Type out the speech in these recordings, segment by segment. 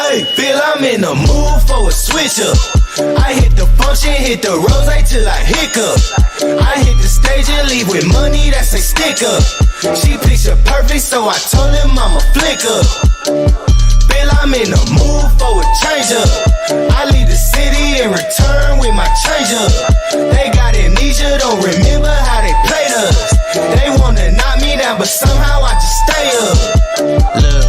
Hey, feel I'm in the mood for a switch up. I hit the function, hit the rose till I hiccup. I hit the stage and leave with money that's a stick up. She picture perfect, so I told him I'm a flick up. Feel I'm in the mood for a change up. I leave the city and return with my change up. They got amnesia, don't remember how they played us. They wanna knock me down, but somehow I just stay up. Look,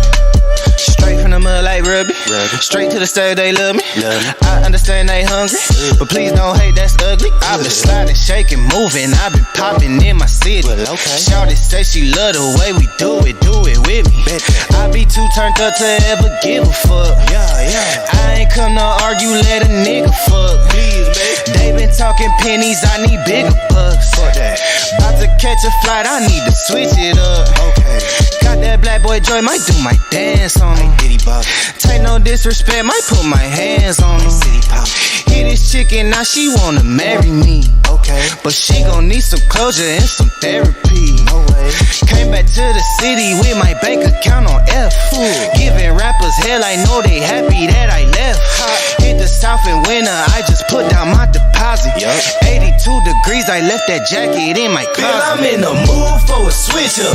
straight from the mud like Ruby. Straight to the stage, they love me. I understand they hungry, but please don't hate, that's ugly. I've been sliding, shaking, moving. I've been popping in my city. Shawty say she love the way we do it with me. I be too turned up to ever give a fuck. I ain't come to argue, let a nigga fuck. They been talking pennies, I need bigger bucks. About to catch a flight, I need to switch it up. Got that black boy joy, might do my dance on him. Take no disrespect, might put my hands on him. Hit this chicken, now she wanna marry me. But she gon' need some closure and some therapy. Came back to the city with my bank account on F. Giving rappers hell, I know they happy that I left. Hit the south in winter, I just put down my deposit. 82 degrees, I left that jacket in my closet. Feel I'm in the mood for a switch up.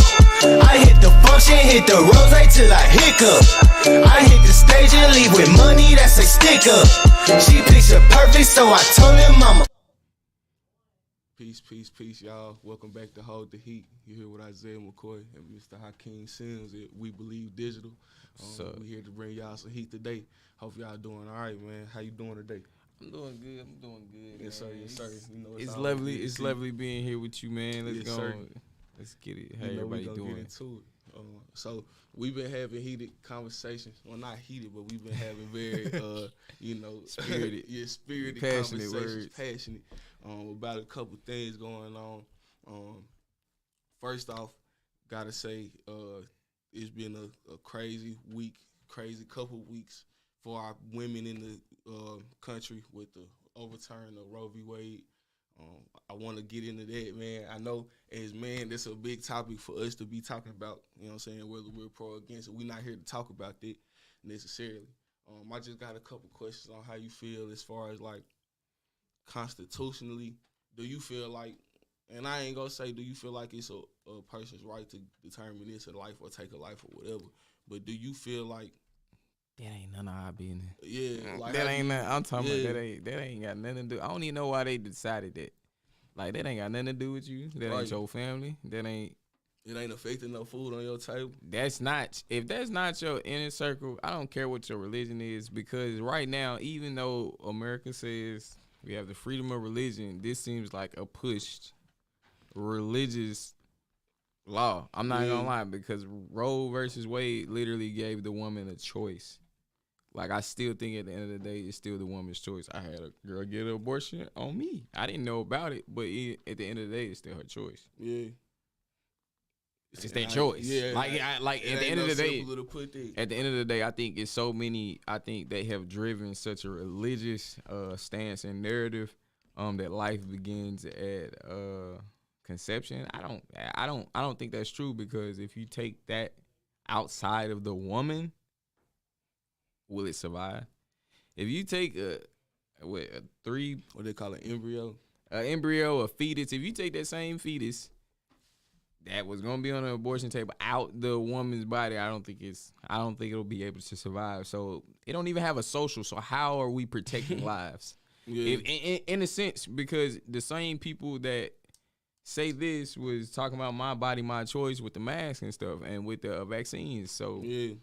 I hit the function, hit the rose till I hiccup. I hit the stage and leave with money that's a stick up. She picture perfect, so I told him I'm a Peace, y'all. Welcome back to Hold the Heat. You're here with Isaiah McCoy and Mr. Hakeem Sims at We Believe Digital. We're here to bring y'all some heat today. Hope y'all doing all right, man. How you doing today? I'm doing good. Yes, sir. You know, it's lovely. It's lovely being here with you, man. Let's go. Sir. Let's get it. How everybody doing? Get into it. So we've been having heated conversations. Well, not heated, but we've been having very, spirited, spirited passionate conversations, words. passionate, about a couple things going on. First off, gotta say, it's been a crazy week, crazy couple weeks for our women in the country with the overturn of Roe v. Wade. I want to get into that, man. I know as men, that's a big topic for us to be talking about, you know what I'm saying, whether we're pro or against it. We're not here to talk about that necessarily. I just got a couple questions on how you feel as far as, like, constitutionally. Do you feel like, and I ain't going to say do you feel like it's a person's right to determine this in life or take a life or whatever, but do you feel like that ain't none of our business. Yeah, like that ain't nothing. I'm talking about that ain't got nothing to do. I don't even know why they decided that. Like, that ain't got nothing to do with you. That ain't your family. It ain't affecting no food on your table. If that's not your inner circle, I don't care what your religion is, because right now, even though America says we have the freedom of religion, this seems like a pushed religious law. I'm not gonna lie, because Roe versus Wade literally gave the woman a choice. Like, I still think at the end of the day, it's still the woman's choice. I had a girl get an abortion on me. I didn't know about it, but at the end of the day, it's still her choice. Yeah. It's their choice. Yeah. Like at the end of the day, at the end of the day, I think it's so many. I think they have driven such a religious stance and narrative that life begins at conception. I don't think that's true, because if you take that outside of the woman, will it survive? If you take a what they call an embryo, a fetus. If you take that same fetus that was gonna be on the abortion table out the woman's body, I don't think it'll be able to survive. So it don't even have a social. So how are we protecting lives? Yeah. In a sense, because the same people that say this was talking about my body, my choice with the mask and stuff and with the vaccines. So yeah.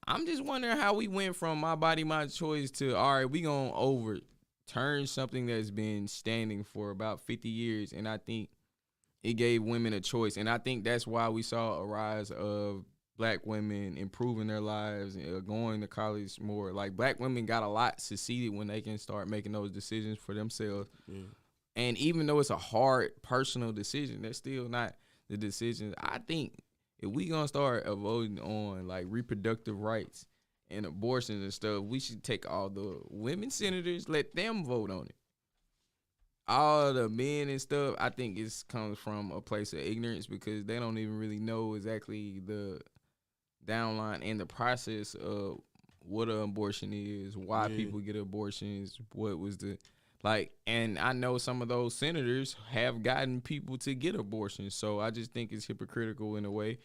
I'm just wondering how we went from my body, my choice to, all right, we gonna overturn something that's been standing for about 50 years. And I think it gave women a choice. And I think that's why we saw a rise of black women improving their lives, going to college more. Like, black women got a lot succeeded when they can start making those decisions for themselves. Yeah. And even though it's a hard personal decision, that's still not the decision. I think if we gonna start voting on, like, reproductive rights and abortions and stuff, we should take all the women senators, let them vote on it. All the men and stuff, I think it comes from a place of ignorance, because they don't even really know exactly the downline and the process of what an abortion is, why people get abortions, what was the and I know some of those senators have gotten people to get abortions, so I just think it's hypocritical in a way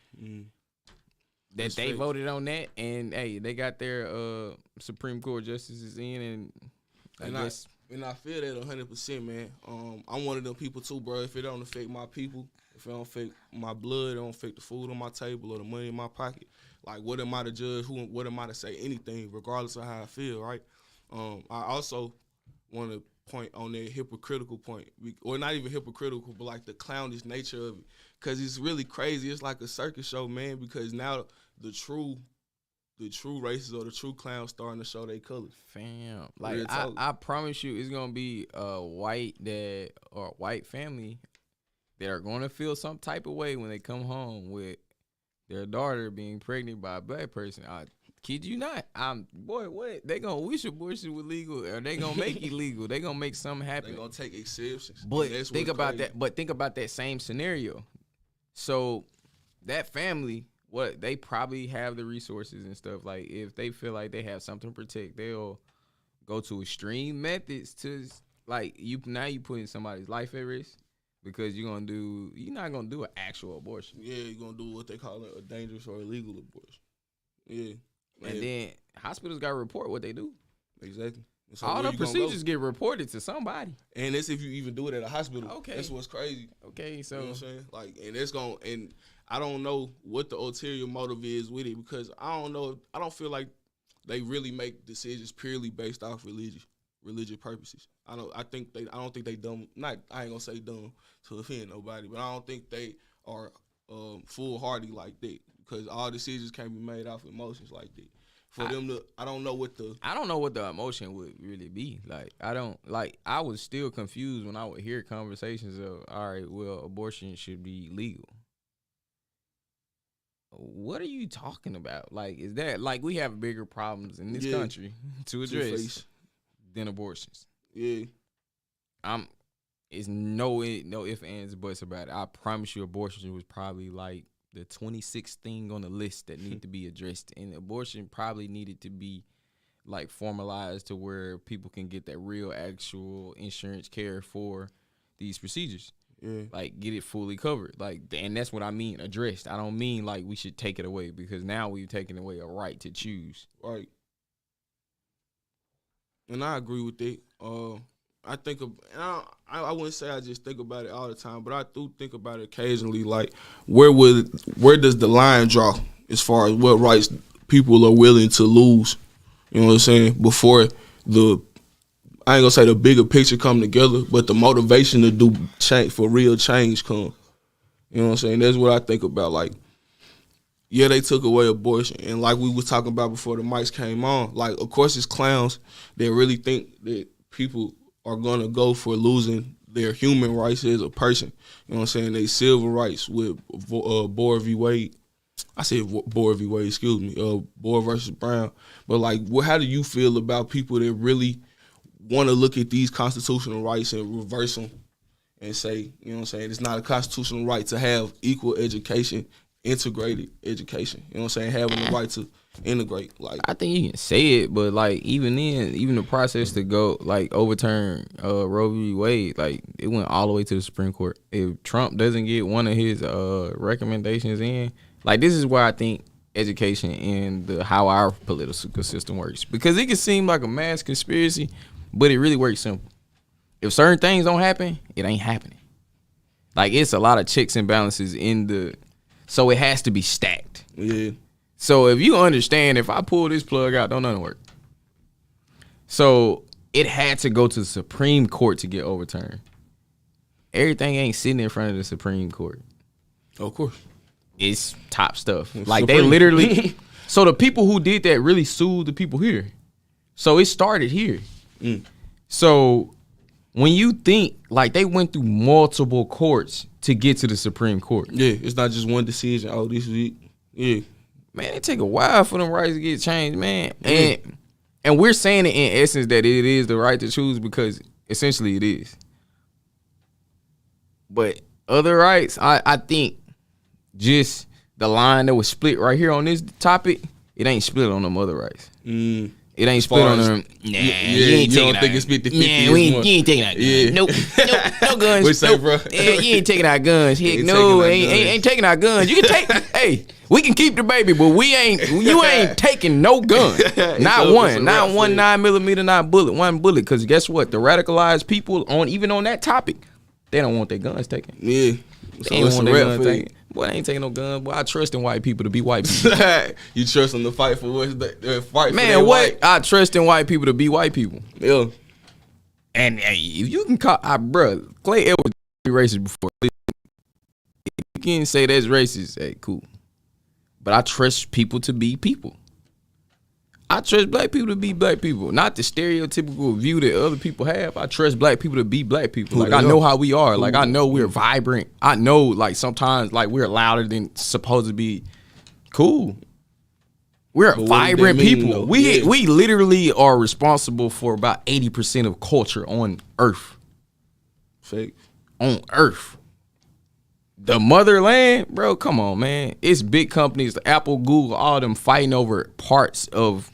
that they voted on that, and hey, they got their Supreme Court justices in, and I feel that 100%, man. I'm one of them people too, bro. If it don't affect my people, if it don't affect my blood, it don't affect the food on my table or the money in my pocket, like what am I to judge? What am I to say anything, regardless of how I feel, right? I also want to point on that hypocritical point, or not even hypocritical, but like the clownish nature of it, because it's really crazy. It's like a circus show, man, because now the true racists or the true clowns starting to show their colors. Fam, like I promise you, it's gonna be a white dad or a white family that are gonna feel some type of way when they come home with their daughter being pregnant by a black person. I kid you not. What? They gonna wish abortion was legal, or they gonna make it legal. They gonna make something happen. They gonna take exceptions. But think about that. But think about that same scenario. So that family, they probably have the resources and stuff. Like if they feel like they have something to protect, they'll go to extreme methods to you putting somebody's life at risk. Because you're not gonna do an actual abortion. Yeah, you're gonna do what they call a dangerous or illegal abortion. Yeah. And then hospitals gotta report what they do. Exactly. So all the procedures get reported to somebody. And that's if you even do it at a hospital. Okay. That's what's crazy. Okay, so you know what I'm saying? And I don't know what the ulterior motive is with it, because I don't feel like they really make decisions purely based off religious purposes. I don't think they dumb. I ain't gonna say dumb to offend nobody, but I don't think they are foolhardy like that, because all decisions can't be made off emotions like that. I don't know what the emotion would really be. I was still confused when I would hear conversations of, all right, well, abortion should be legal. What are you talking about? Is that we have bigger problems in this country to address than abortions? Yeah. It's no ifs, ands, buts about it. I promise you, abortion was probably the 26th thing on the list that needed to be addressed, and abortion probably needed to be formalized to where people can get that real, actual insurance care for these procedures. Yeah. Get it fully covered. And that's what I mean, addressed. I don't mean we should take it away, because now we've taken away a right to choose. Right. And I agree with that. I wouldn't say I just think about it all the time, but I do think about it occasionally. Where does the line draw as far as what rights people are willing to lose? You know what I'm saying? Before I ain't gonna say the bigger picture come together, but the motivation to do change, for real change, come. You know what I'm saying? That's what I think about. Yeah, they took away abortion, and like we was talking about before the mics came on, of course it's clowns that really think that people are gonna go for losing their human rights as a person. You know what I'm saying? They civil rights with Boer v. Wade. I said Boer v. Wade, excuse me. Boer versus Brown. But how do you feel about people that really want to look at these constitutional rights and reverse them and say, you know what I'm saying, it's not a constitutional right to have equal education, integrated education. You know what I'm saying? Having the right to integrate. I think you can say it, but even the process to go overturn Roe v. Wade, it went all the way to the Supreme Court. If Trump doesn't get one of his recommendations in, this is where I think education and how our political system works, because it can seem like a mass conspiracy, but it really works simple. If certain things don't happen, it ain't happening. It's a lot of checks and balances so it has to be stacked. Yeah. So if you understand, if I pull this plug out, don't nothing work. So it had to go to the Supreme Court to get overturned. Everything ain't sitting in front of the Supreme Court. Of course. It's top stuff. They literally. So the people who did that really sued the people here. So it started here. So when you think they went through multiple courts to get to the Supreme Court. Yeah, it's not just one decision. Oh, this is it. Yeah. Man, it take a while for them rights to get changed, man. And we're saying it in essence that it is the right to choose, because essentially it is. But other rights, I think just the line that was split right here on this topic it ain't split on them other rights. It ain't As split far on as- them. Nah, you don't think it's 50-50 Nah, anymore? you ain't taking our guns. Yeah. Nope, no guns. What you say, nope. bro? Yeah, you ain't taking our guns. Heck, Ain't no, taking our ain't guns. taking our guns. You can take. Hey, we can keep the baby, but you ain't taking no gun. Not over, one. it's a Not wrap, one man. 9mm, not bullet. One bullet. Because guess what? The radicalized people even on that topic, they don't want their guns taken. Yeah. So They ain't it's a want their wrap guns for you. taken. Boy, they ain't taking no guns. Boy, I trust in white people to be white people. You trust them to fight for what's the fight for Man, their what? white. I trust in white people to be white people. Yeah. And hey, if you can call, bruh, Clay Edwards be racist before. If you can say that's racist, hey, cool. But I trust people to be people. I trust black people to be black people. Not the stereotypical view that other people have. I trust black people to be black people. Like, I know how we are. Like, I know we're vibrant. I know, like, sometimes, like, we're louder than supposed to be. Cool. We're But what does vibrant that mean, people. though? We literally are responsible for about 80% of culture on Earth. Fake. On Earth. The motherland, bro, come on, man. It's big companies, Apple, Google, all them fighting over parts of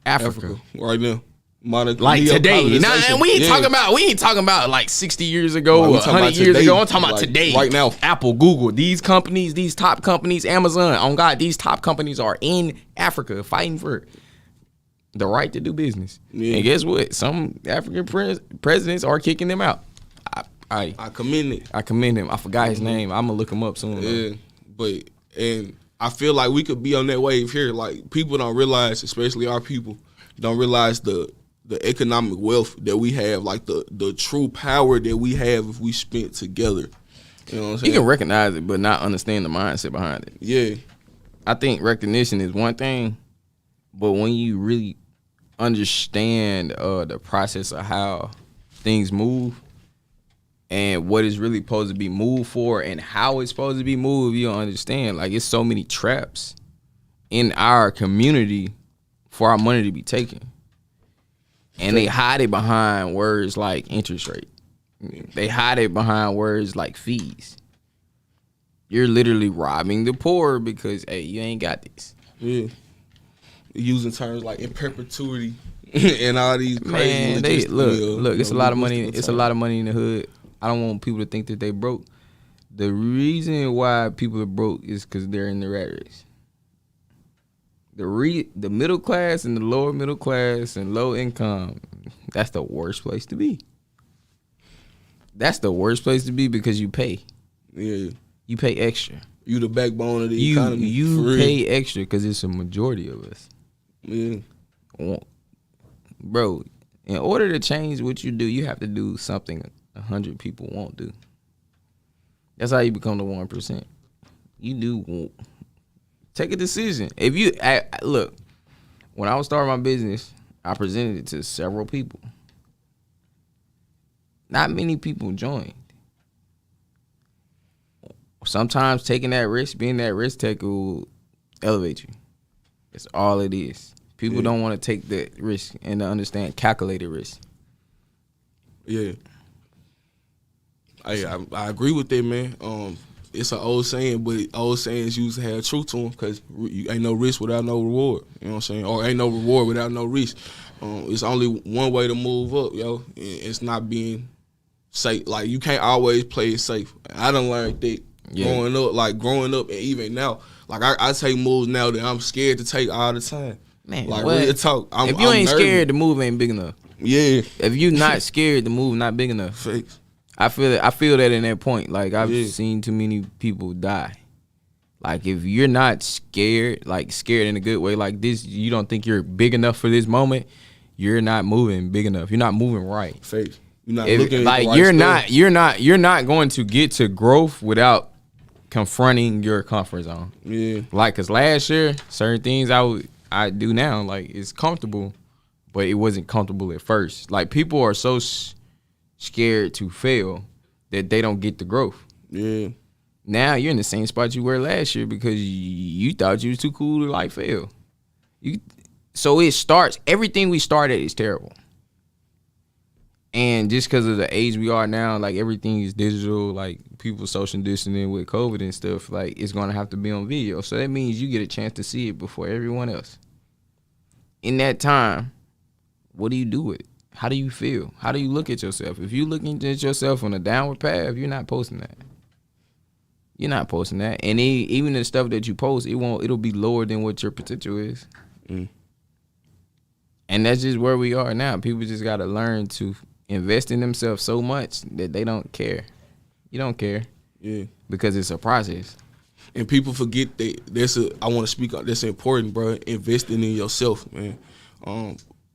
Africa. Right now. Like today. Nah, and we ain't talking about like 60 years ago or 100 years ago. I'm talking about today. Right now. Apple, Google, these companies, these top companies, Amazon, on God, these top companies are in Africa fighting for the right to do business. Yeah. And guess what? Some African presidents are kicking them out. I commend it. I commend him. I forgot his name. I'm gonna look him up soon. Yeah. And I feel like we could be on that wave here. Like, people don't realize, especially our people, don't realize the economic wealth that we have, like the true power that we have if we spent together. You know what I'm saying? You can recognize it, but not understand the mindset behind it. Yeah. I think recognition is one thing, but when you really understand the process of how things move and what is really supposed to be moved for and how it's supposed to be moved, you don't understand. Like, it's so many traps in our community for our money to be taken. And they hide it behind words like interest rate. They hide it behind words like fees. You're literally robbing the poor because, hey, you ain't got this. Yeah. Using terms like in perpetuity and all these crazy. Man, look. It's a lot of money. It's a lot of money in the hood. I don't want people to think that they broke. The reason why people are broke is because they're in the rat race. The middle class and the lower middle class and low income, that's the worst place to be. That's the worst place to be because you pay. Yeah. You pay extra. You the backbone of the economy. You pay extra because it's a majority of us. Yeah. Bro, in order to change what you do, you have to do something 100 people won't do. That's how you become the 1%. You do take a decision. If you look, when I was starting my business, I presented it to several people. Not many people joined. Sometimes taking that risk, being that risk taker, will elevate you. That's all it is. People don't want to take the risk and understand calculated risk. Yeah. I agree with that, man. It's an old saying, but old sayings usually have truth to them because ain't no risk without no reward. You know what I'm saying? Or ain't no reward without no risk. It's only one way to move up, yo. It's not being safe. Like, you can't always play it safe. I done learned that growing up, and even now. Like, I take moves now that I'm scared to take all the time. Man, like, what? real talk. If you ain't scared, the move ain't big enough. Yeah. If you not scared, the move not big enough. Fakes. I feel that in that point. Like, I've seen too many people die. Like, if you're not scared, like scared in a good way, like this, you don't think you're big enough for this moment, you're not moving big enough. You're not moving right. Fakes. You're not looking like at the right you're not going to get to growth without confronting your comfort zone. Yeah. Like, cause last year, certain things I do now, like, it's comfortable, but it wasn't comfortable at first. Like, people are so scared to fail that they don't get the growth. Yeah. Now you're in the same spot you were last year because you thought you was too cool to, like, fail. So it starts, everything we started is terrible. And just because of the age we are now, like, everything is digital, like, people social distancing with COVID and stuff, like, it's going to have to be on video. So that means you get a chance to see it before everyone else. in that time, what do you do with it? How do you feel? How do you look at yourself? If you're looking at yourself on a downward path, you're not posting that. You're not posting that. And even the stuff that you post, it'll be lower than what your potential is. And that's just where we are now. People just got to learn to invest in themselves so much that they don't care. You don't care. Yeah. Because it's a process. And people forget that I want to speak on that's important, bro. Investing in yourself, man.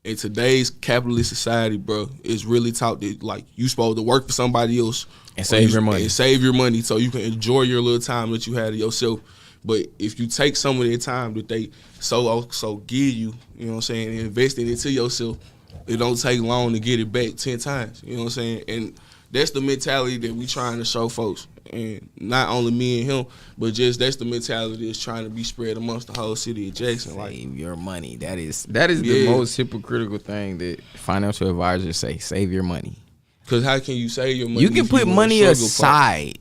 In today's capitalist society, bro, it's really taught that like you supposed to work for somebody else and save your money. And save your money so you can enjoy your little time that you had to yourself. But if you take some of their time that they so give you, you know what I'm saying, and invest it into yourself, it don't take long to get it back 10 times. You know what I'm saying? And that's the mentality that we trying to show folks. And not only me and him, but just that's the mentality that's trying to be spread amongst the whole city of Jackson. Save your money. That is the most hypocritical thing that financial advisors say. Save your money. Because how can you save your money? You can put money aside.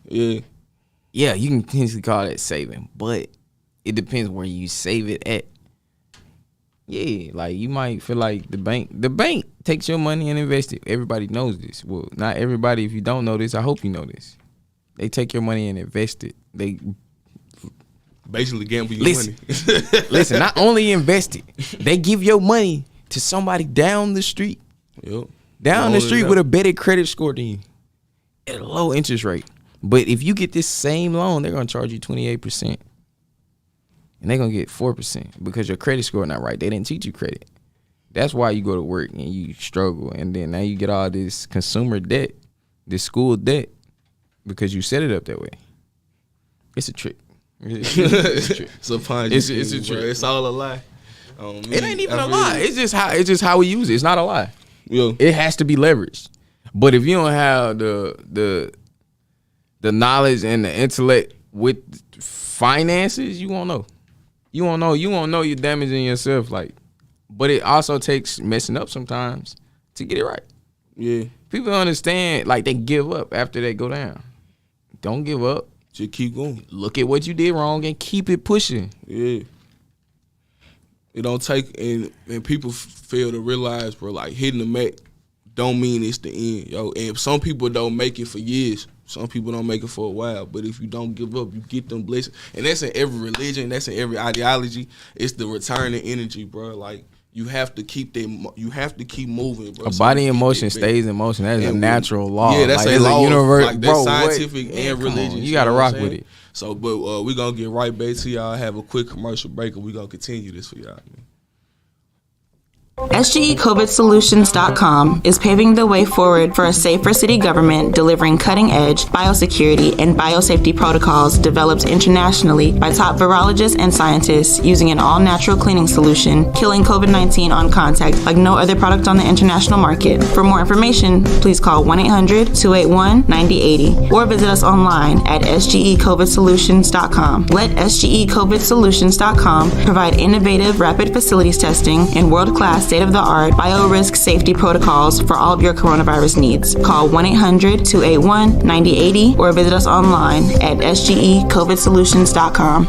Yeah. Yeah, you can potentially call that saving, but it depends where you save it at. Yeah, like you might feel like the bank takes your money and invest it. Everybody knows this. Well, not everybody. If you don't know this, I hope you know this. They take your money and invest it. They basically gamble your money. Listen, not only invest it, they give your money to somebody down the street. Yep. Down the street with a better credit score than you at a low interest rate. But if you get this same loan, they're going to charge you 28%. And they're going to get 4% because your credit score not right. They didn't teach you credit. That's why you go to work and you struggle. And then now you get all this consumer debt, this school debt, because you set it up that way. It's a trick. It's a trick. It's a Ponzi. It's a trick. It's all a lie. It ain't even a lie. It's just how we use it. It's not a lie. Yeah. It has to be leveraged. But if you don't have the knowledge and the intellect with finances, you won't know. You won't know you're damaging yourself. Like, but it also takes messing up sometimes to get it right. Yeah. People understand, like, they give up after they go down. Don't give up. Just keep going. Look at what you did wrong and keep it pushing. Yeah. It don't take, and people fail to realize, bro, like hitting the mat don't mean it's the end, yo. And some people don't make it for years. Some people don't make it for a while. But if you don't give up, you get them blessings. And that's in every religion. That's in every ideology. It's the returning energy, bro. Like, you have to keep moving, bro. A body in motion stays in motion. That is a natural law. Yeah, that's like, a law. Universe, like, that's scientific and religious. You got to rock with it. So, but we're going to get right back to y'all. Have a quick commercial break, and we're going to continue this for y'all, man. SGECOVIDsolutions.com is paving the way forward for a safer city government delivering cutting-edge biosecurity and biosafety protocols developed internationally by top virologists and scientists using an all-natural cleaning solution, killing COVID-19 on contact like no other product on the international market. For more information, please call 1-800-281-9080 or visit us online at SGECOVIDsolutions.com. Let SGECOVIDsolutions.com provide innovative rapid facilities testing and world-class state-of-the-art biorisk safety protocols for all of your coronavirus needs. Call 1-800-281-9080 or visit us online at SGECOVIDsolutions.com.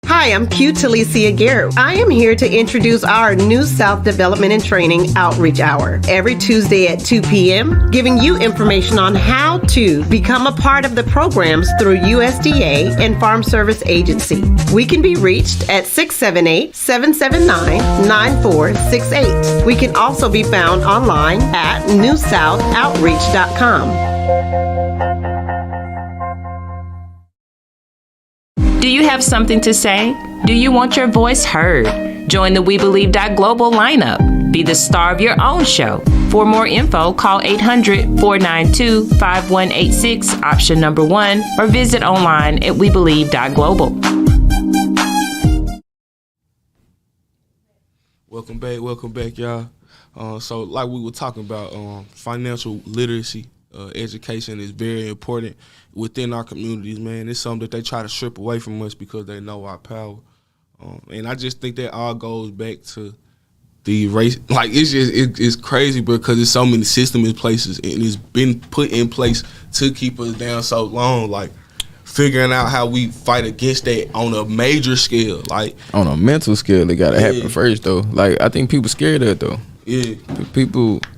Hi, I'm Q Talicia Garrett. I am here to introduce our New South Development and Training Outreach Hour every Tuesday at 2 p.m., giving you information on how to become a part of the programs through USDA and Farm Service Agency. We can be reached at 678-779-9468. We can also be found online at newsouthoutreach.com. Do you have something to say? Do you want your voice heard? Join the We Believe Global lineup. Be the star of your own show. For more info, call 800-492-5186, option number 1, or visit online at webelieve.global. Welcome back, y'all. So like we were talking about, financial literacy, education is very important within our communities, man. It's something that they try to strip away from us because they know our power. And I just think that all goes back to the race. Like, it's crazy because there's so many systems in places, and it's been put in place to keep us down so long. Like, figuring out how we fight against that on a major scale. Like on a mental scale, it gotta happen first though. Like I think people scared of it though. Yeah,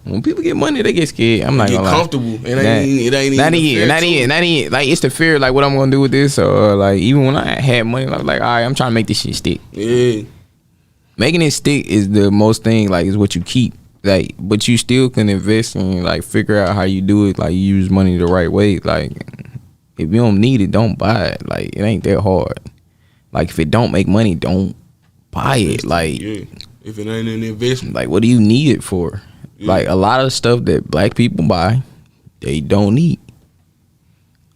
when people get money, they get scared. I'm not gonna lie. Comfortable. It ain't like it's the fear. Like what I'm gonna do with this, or like even when I had money, like all right, I'm trying to make this shit stick. Yeah, making it stick is the most thing. Like is what you keep. Like, but you still can invest and like figure out how you do it. Like you use money the right way. Like if you don't need it, don't buy it. Like it ain't that hard. Like if it don't make money, don't buy it. Like. Yeah. If it ain't an investment. Like, what do you need it for? Yeah. Like, a lot of stuff that black people buy, they don't need.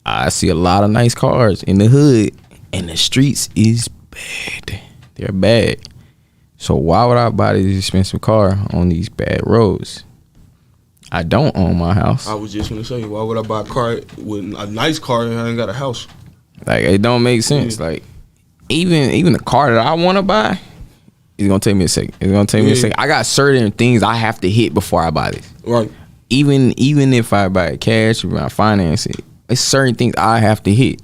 I see a lot of nice cars in the hood, and the streets is bad. They're bad. So why would I buy this expensive car on these bad roads? I don't own my house. I was just going to say, why would I buy a car with a nice car and I ain't got a house? Like, it don't make sense. Yeah. Like, even the car that I want to buy, it's gonna take me a second. I got certain things I have to hit before I buy this. Right. Even if I buy it cash or I finance it, it's certain things I have to hit.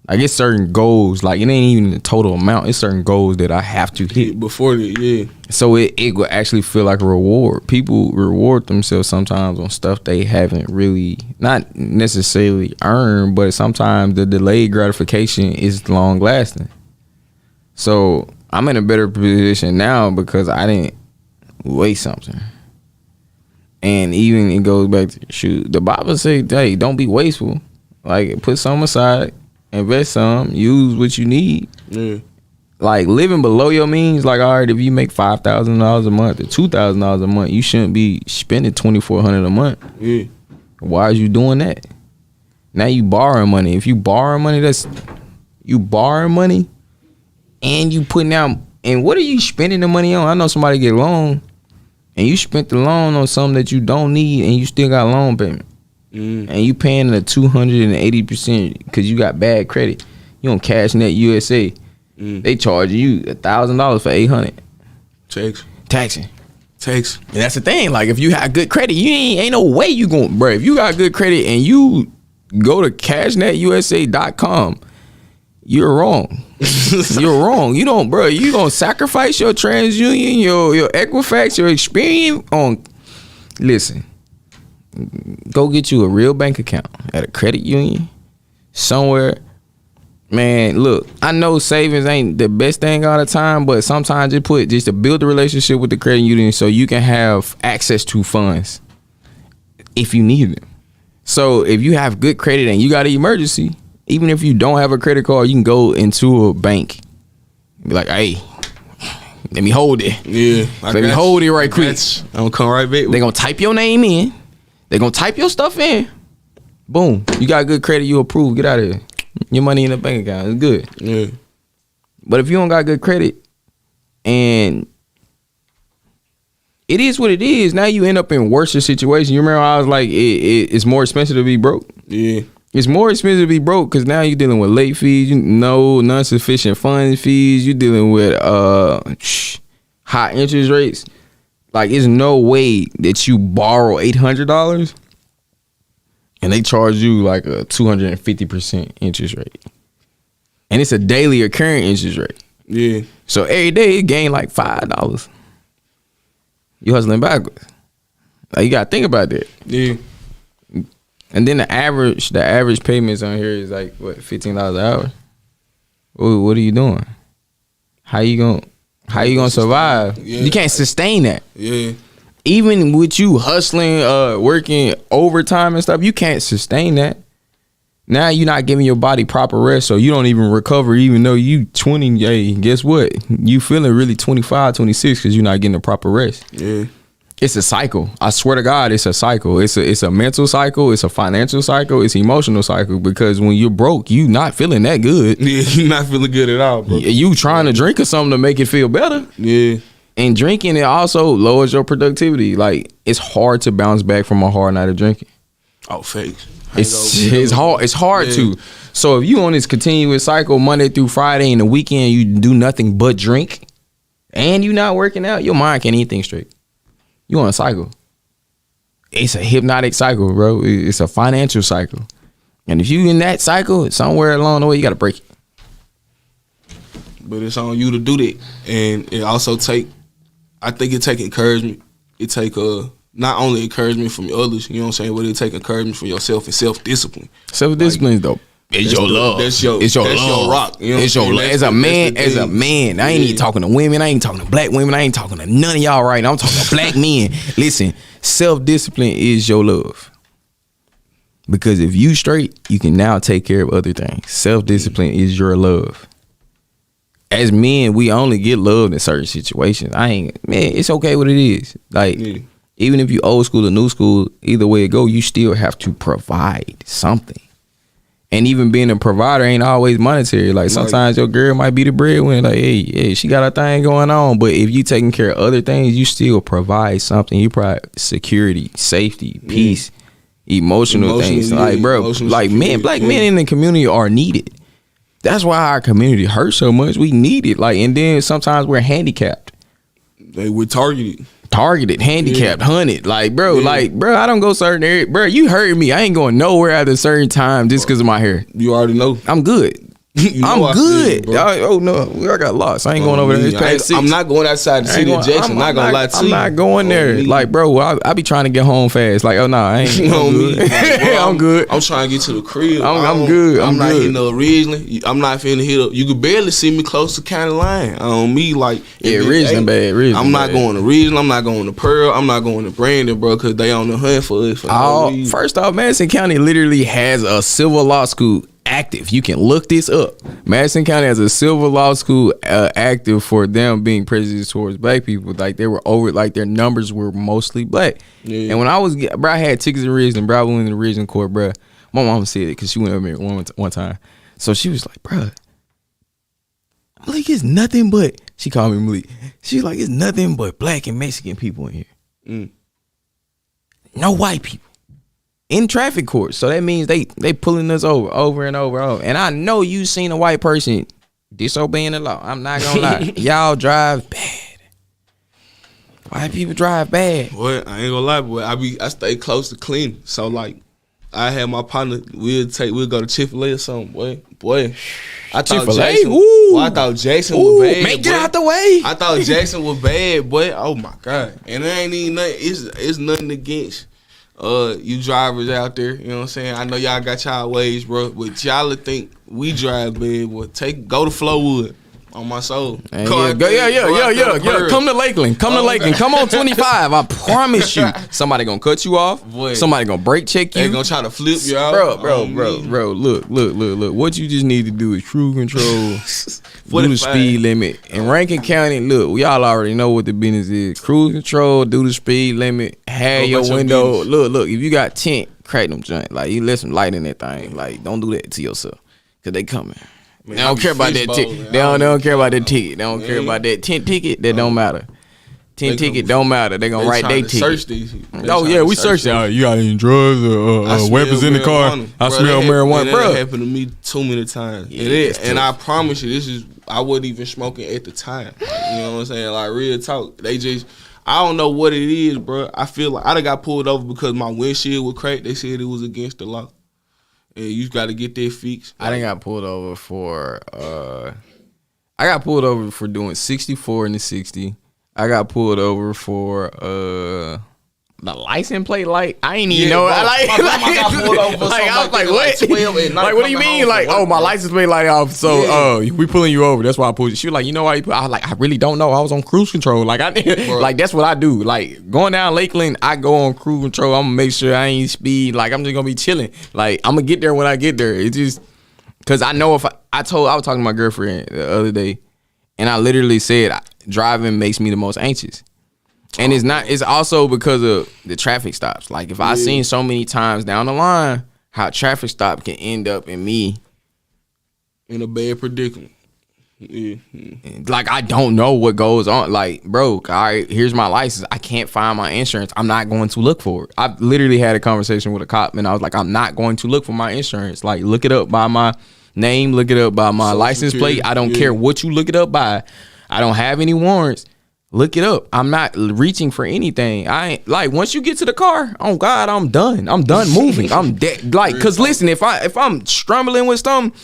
Like it's certain goals. Like it ain't even the total amount. It's certain goals that I have to hit before that. Yeah. So it will actually feel like a reward. People reward themselves sometimes on stuff they haven't really, not necessarily earned, but sometimes the delayed gratification is long lasting. So I'm in a better position now because I didn't waste something. And even it goes back to the Bible say, hey, don't be wasteful. Like put some aside, invest some, use what you need. Yeah. Like living below your means, like all right, if you make $5,000 a month or $2,000 a month, you shouldn't be spending $2,400 a month. Yeah. Why is you doing that? Now you borrowing money. If you borrow money, you borrowing money. And you putting out, and what are you spending the money on? I know somebody get a loan, and you spent the loan on something that you don't need, and you still got loan payment, and you paying the 280% because you got bad credit. You on CashNet USA, they charge you $1,000 for $800. Taxing. And that's the thing. Like if you have good credit, you ain't no way you going, bro. If you got good credit and you go to CashNetUSA.com, you're wrong. You're wrong. You don't, bro. You gonna sacrifice your TransUnion, your Equifax, your Experian on. Listen, go get you a real bank account at a credit union somewhere. Man, look, I know savings ain't the best thing all the time, but sometimes just to build a relationship with the credit union so you can have access to funds if you need them. So if you have good credit and you got an emergency, even if you don't have a credit card, you can go into a bank and be like, hey, let me hold it. Yeah. Let me hold it right quick. I'm going to come right back. They're going to type your name in. They're going to type your stuff in. Boom. You got good credit, you approved. Get out of here. Your money in the bank account. It's good. Yeah. But if you don't got good credit and it is what it is, now you end up in worse situation. You remember I was like, it's more expensive to be broke? Yeah. It's more expensive to be broke because now you're dealing with late fees, non-sufficient funds fees. You're dealing with high interest rates. Like, there's no way that you borrow $800 and they charge you like a 250% interest rate. And it's a daily occurring interest rate. Yeah. So every day it gain like $5. You hustling backwards. Like, you got to think about that. Yeah. And then the average payments on here is like what, $15 an hour. What are you doing? How you gonna survive? Yeah. You can't sustain that. Yeah. Even with you hustling, working overtime and stuff, you can't sustain that. Now you're not giving your body proper rest, so you don't even recover. Even though you 20, hey, guess what? You feeling really 25, 26 because you're not getting the proper rest. Yeah. It's a cycle. I swear to God, it's a cycle. It's a mental cycle. It's a financial cycle. It's an emotional cycle because when you're broke, you not feeling that good. Yeah, you're not feeling good at all, bro. You trying to drink or something to make it feel better. Yeah. And drinking, it also lowers your productivity. Like, it's hard to bounce back from a hard night of drinking. Oh, fakes. It's hard. It's hard to. So if you on this continuous cycle Monday through Friday and the weekend you do nothing but drink and you not working out, your mind can't even think straight. You on a cycle. It's a hypnotic cycle, bro. It's a financial cycle. And if you in that cycle, somewhere along the way, you got to break it. But it's on you to do that. And it also I think it take encouragement. It take not only encouragement from others, you know what I'm saying, but it take encouragement from yourself and self-discipline. Self-discipline is dope. It's your love. It's your rock. You know it's your love. As a man, I ain't even talking to women. I ain't talking to black women. I ain't talking to none of y'all right now. I'm talking to black men. Listen, self-discipline is your love. Because if you straight, you can now take care of other things. Self-discipline is your love. As men, we only get loved in certain situations. It's okay what it is. Like, even if you old school or new school, either way it go, you still have to provide something. And even being a provider ain't always monetary. Like, sometimes your girl might be the breadwinner. Like, hey, she got her thing going on. But if you taking care of other things, you still provide something. You provide security, safety, peace, emotional things. Like, bro, like black men in the community are needed. That's why our community hurts so much. We need it. Like, and then sometimes we're handicapped. We're targeted, handicapped, hunted. Like, bro, I don't go certain areas. Bro, you heard me. I ain't going nowhere at a certain time just because of my hair. You already know. I'm good. I'm good. Oh no, I got lost. I ain't going over there. I'm not going outside the city of Jackson. I'm not gonna lie to you. I'm not going there. Like, bro, I be trying to get home fast. Like, oh no, I ain't. I'm good. I'm good. I'm trying to get to the crib. I'm good. I'm not hitting up Ridgeland. I'm not finna hit up. You could barely see me close to county line. On me, like, Ridgeland bad. I'm not going to Ridgeland. I'm not going to Pearl. I'm not going to Brandon, bro, because they on the hunt for us. First off, Madison County literally has a civil law school active. You can look this up. Madison County has a civil law school active for them being prejudiced towards black people. Like, they were their numbers were mostly black. Yeah. And when I had tickets in Ridgeland, bro, I went in the Ridgeland court, bro. My mom said it because she went over there one time. So she was like, bro, Malik, it's nothing but, she called me Malik. She's like, it's nothing but black and Mexican people in here. No white people. In traffic court. So that means they pulling us over and over. And I know you seen a white person disobeying the law. I'm not gonna lie. Y'all drive bad. White people drive bad. Boy, I ain't gonna lie, boy. I stay close to clean. So like, I had my partner, we'll go to Chick-fil-A or something, boy. I thought Jackson was bad. Man, get out the way. I thought Jackson was bad, boy. Oh my God. And it ain't even nothing. It's nothing against you drivers out there, you know what I'm saying? I know y'all got y'all ways, bro, but y'all think we drive bad, boy. Go to Flowwood on my soul. Yeah. Come to Lakeland. Come on 25. I promise you, somebody gonna cut you off. Boy. Somebody gonna brake check you. They gonna try to flip you out. Bro. Look. What you just need to do is cruise control. Do the speed limit. In Rankin County, look, y'all already know what the business is. Cruise control, do the speed limit, have your window. Look, if you got tint, crack them joint. Like, you let some light in that thing. Like, don't do that to yourself. Cause they coming. Man, they don't care about that ticket. They don't care about that ticket. They don't care about that tent ticket. That don't matter. Tent ticket don't matter. They gonna write their ticket. We searched it. You got any drugs or weapons in the car? I smell marijuana, bro. That happened to me too many times. And I promise you, I wasn't even smoking at the time. You know what I'm saying? Like, real talk. I don't know what it is, bro. I feel like I done got pulled over because my windshield was cracked. They said it was against the law. And you got to get that fixed. I done got pulled over for doing 64 in the 60. I got pulled over for the license plate light. I ain't even know. I was like, what? 12 at night. Like, what do you mean? Like, my license plate light off. So, we pulling you over. That's why I pulled you. She was like, you know why you put? I was like, I really don't know. I was on cruise control. Like, like, that's what I do. Like, going down Lakeland, I go on cruise control. I'm gonna make sure I ain't speed. Like, I'm just gonna be chilling. Like, I'm gonna get there when I get there. It's just because I know if I was talking to my girlfriend the other day, and I literally said driving makes me the most anxious. And it's also because of the traffic stops. Like, if I seen so many times down the line how traffic stop can end up in me in a bad predicament. Yeah. Like, I don't know what goes on. Like, bro, all right, here's my license. I can't find my insurance. I'm not going to look for it. I literally had a conversation with a cop, and I was like, I'm not going to look for my insurance. Like, look it up by my name, look it up by my license plate. I don't care what you look it up by. I don't have any warrants. Look it up. I'm not reaching for anything. I ain't like once you get to the car, oh God, I'm done. I'm done moving. I'm dead. Like, cause listen, if I'm struggling with something,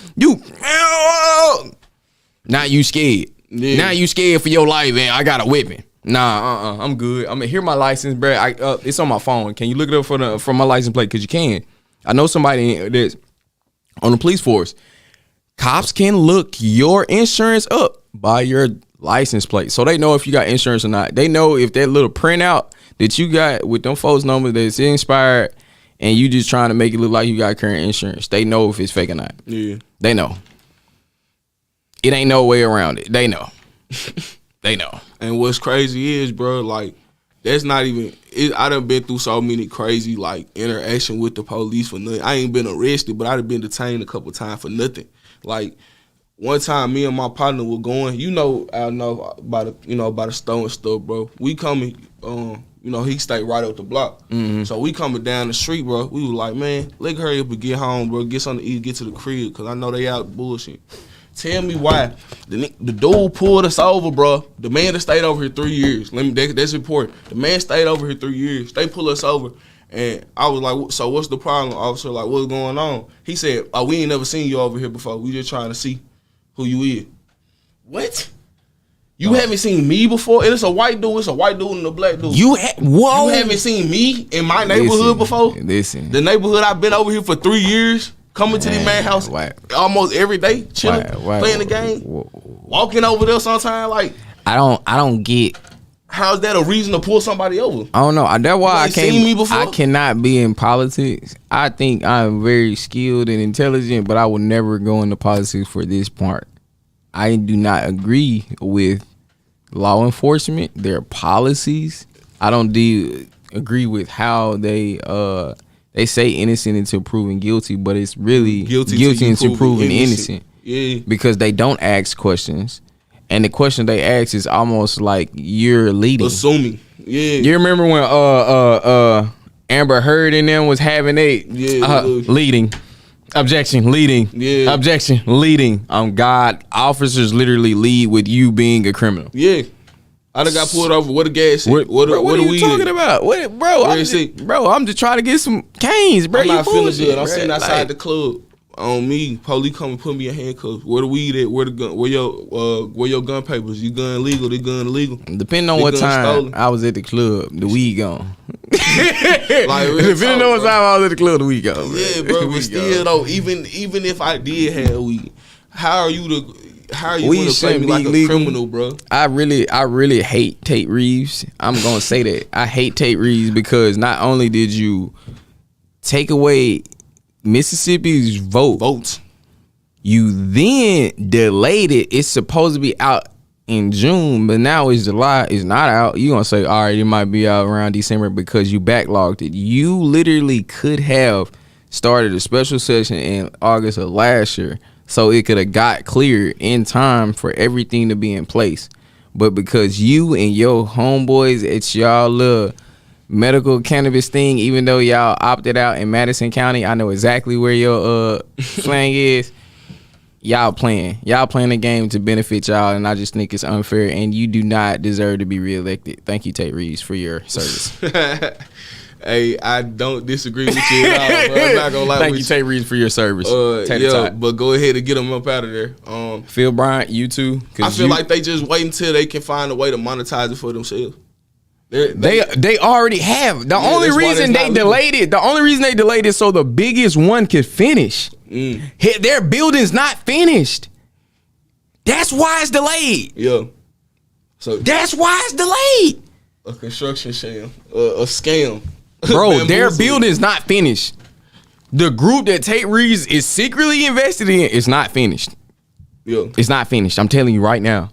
now you scared. Yeah. Now you scared for your life, man. I got a whipping. Nah, I'm good. I'm gonna hear my license, bro. It's on my phone. Can you look it up for my license plate? Cause you can. I know somebody that's on the police force. Cops can look your insurance up by your license plate, so they know if you got insurance or not. They know if that little printout that you got with them folks' numbers that's expired, and you just trying to make it look like you got current insurance. They know if it's fake or not. Yeah, they know. It ain't no way around it. They know. They know. And what's crazy is, bro, like that's not even. I done been through so many crazy like interaction with the police for nothing. I ain't been arrested, but I done been detained a couple times for nothing. Like. One time, me and my partner were going. I know about the store and stuff, bro. We coming, he stayed right up the block. Mm-hmm. So we coming down the street, bro. We was like, man, let's hurry up and get home, bro. Get something to eat, get to the crib, cause I know they out bullshit. Tell me why the dude pulled us over, bro. The man that stayed over here 3 years. That's important. The man stayed over here 3 years. They pull us over. And I was like, so what's the problem, officer? Like, what's going on? He said, oh, we ain't never seen you over here before. We just trying to see who you is. What? You haven't seen me before? And it's a white dude. It's a white dude and a black dude. Whoa. You haven't seen me in my neighborhood before? Listen. The neighborhood I've been over here for 3 years, coming to the man's house almost every day, chilling, playing the game, walking over there sometime. Like I don't get. How's that a reason to pull somebody over? I don't know. That's why I can't. Seen me before? I cannot be in politics. I think I'm very skilled and intelligent, but I will never go into politics for this part. I do not agree with law enforcement, their policies. I don't agree with how they say innocent until proven guilty, but it's really guilty until proven innocent. Yeah. Because they don't ask questions. And the question they ask is almost like you're leading. Assuming. Yeah. You remember when Amber Heard and them was having leading. Objection, leading. Yeah. Objection, leading. God, officers literally lead with you being a criminal. Yeah. I done got pulled over. What a gas. What are you talking about? I'm just trying to get some canes, bro. I'm not feeling good. I'm sitting outside the club. On me, police come and put me in handcuffs. Where the weed at? Where the gun? Where your gun papers? You gun legal? The gun illegal? Depending on what time stolen. I was at the club, the weed gone. Depending on what time I was at the club, the weed gone. Yeah, bro. But still though, even if I did have weed, how are you gonna play me like a criminal, bro? I really hate Tate Reeves. I'm gonna say that I hate Tate Reeves because not only did you take away Mississippi's votes, you then delayed it. It's supposed to be out in June, but now it's July. It's not out. You're gonna say, all right, it might be out around December because you backlogged it. You literally could have started a special session in August of last year, so it could have got cleared in time for everything to be in place. But because you and your homeboys, it's y'all little medical cannabis thing, even though y'all opted out in Madison County, I know exactly where your flang is. Y'all playing the game to benefit y'all, and I just think it's unfair, and you do not deserve to be reelected. Thank you, Tate Reeves, for your service. Hey, I don't disagree with you at all, bro. I'm not gonna lie. Thank you, Tate Reeves, for your service. But go ahead and get them up out of there. Phil Bryant, you too. I feel like they just wait until they can find a way to monetize it for themselves. They already have. The only reason they delayed it so the biggest one could finish. Their building's not finished. That's why it's delayed. Yeah. So that's why it's delayed. A construction sham, a scam. Bro, their building's not finished. The group that Tate Reeves is secretly invested in is not finished. Yeah. It's not finished. I'm telling you right now.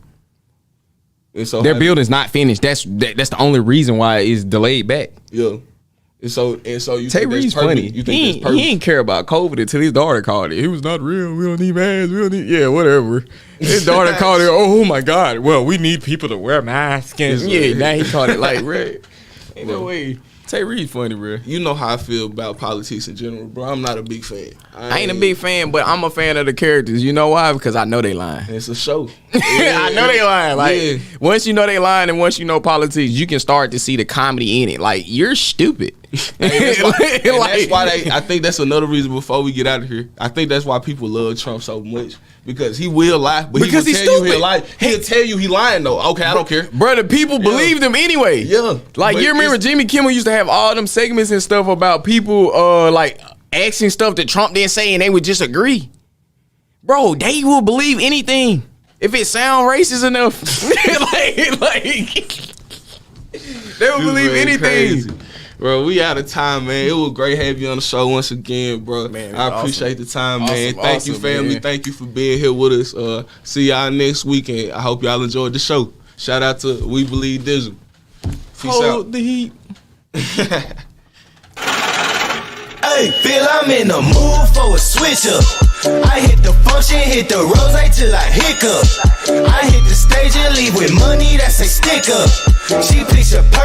So their building's not finished. That's the only reason why it's delayed back. Yeah. And so you Tate Reeves funny. He ain't care about COVID until his daughter called it. It was not real. We don't need masks. We don't need whatever. His daughter called it. Oh my God. Well, we need people to wear masks. Now he called it like right. Ain't no way. Tay Reed funny, bro. You know how I feel about politics in general, bro. I'm not a big fan. I ain't a big fan, but I'm a fan of the characters. You know why? Because I know they lying. It's a show. I know they lying. Like once you know they lying and once you know politics, you can start to see the comedy in it. Like you're stupid. That's why I think that's another reason before we get out of here. I think that's why people love Trump so much. Because he will lie, but because he will tell you he'll lie. He'll tell you he lying though. Okay, I don't care. Brother, people believed him anyway. Yeah. Like you remember Jimmy Kimmel used to have all them segments and stuff about people like asking stuff that Trump didn't say and they would just agree. Bro, they will believe anything if it sound racist enough. They will believe anything. Crazy. Bro, we out of time, man. It was great having you on the show once again, bro. Man, I appreciate the time, man. Thank you, awesome, family. Man. Thank you for being here with us. See y'all next weekend. I hope y'all enjoyed the show. Shout out to We Believe Dizzle. Peace out. The heat. Hey, feel I'm in the mood for a switch up. I hit the function, hit the rose till I hiccup. I hit the stage and leave with money that's a stick up. She picture perfect.